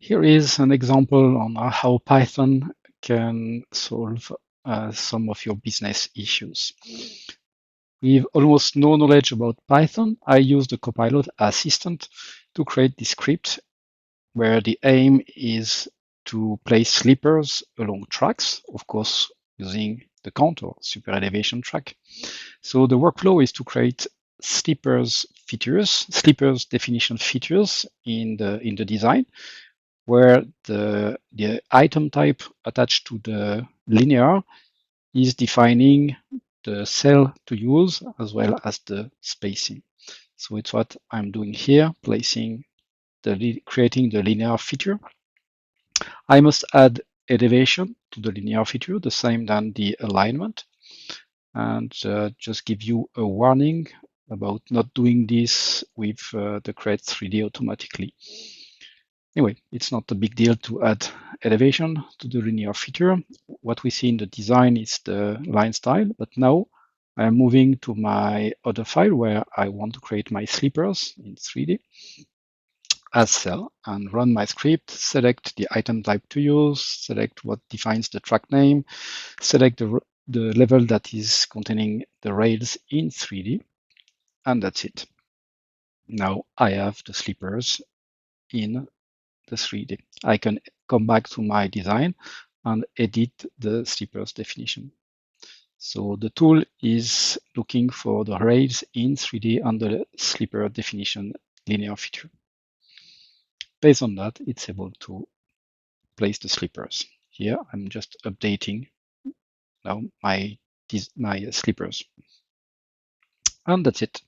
Here is an example on how Python can solve some of your business issues. With almost no knowledge about Python, I use the Copilot assistant to create this script where the aim is to place sleepers along tracks, of course, using the count or super elevation track. So the workflow is to create sleepers definition features in the design, where the item type attached to the linear is defining the cell to use as well as the spacing. So it's what I'm doing here, creating the linear feature. I must add elevation to the linear feature, the same than the alignment, and just give you a warning about not doing this with the create 3D automatically. Anyway, it's not a big deal to add elevation to the linear feature. What we see in the design is the line style, but now I'm moving to my other file where I want to create my sleepers in 3D as cell and run my script, select the item type to use, select what defines the track name, select the level that is containing the rails in 3D, and that's it. Now I have the sleepers in the 3D. I can come back to my design and edit the sleepers definition. So the tool is looking for the rails in 3D and the sleeper definition linear feature. Based on that, it's able to place the sleepers. Here, I'm just updating now my sleepers. And that's it.